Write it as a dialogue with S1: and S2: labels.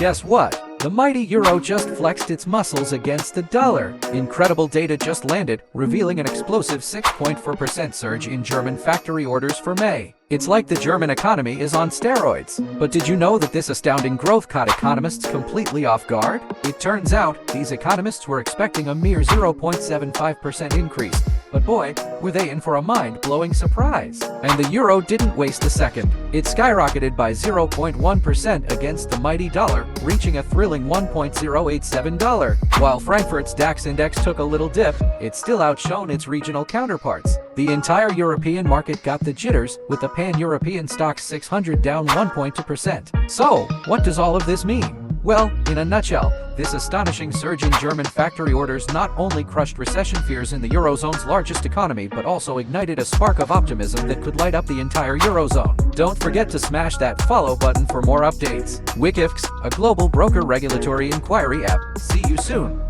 S1: guess what? The mighty euro just flexed its muscles against the dollar. Incredible data just landed, revealing an explosive 6.4% surge in German factory orders for May. It's like the German economy is on steroids. But did you know that this astounding growth caught economists completely off guard? It turns out, these economists were expecting a mere 0.75% increase. But boy, were they in for a mind-blowing surprise. And the euro didn't waste a second. It skyrocketed by 0.1% against the mighty dollar, reaching a thrilling $1.087. While Frankfurt's DAX index took a little dip, it still outshone its regional counterparts. The entire European market got the jitters, with the pan-European Stoxx 600 down 1.2%. So, what does all of this mean? Well, in a nutshell, this astonishing surge in German factory orders not only crushed recession fears in the Eurozone's largest economy but also ignited a spark of optimism that could light up the entire Eurozone. Don't forget to smash that follow button for more updates. Wikifx, a global broker regulatory inquiry app. See you soon.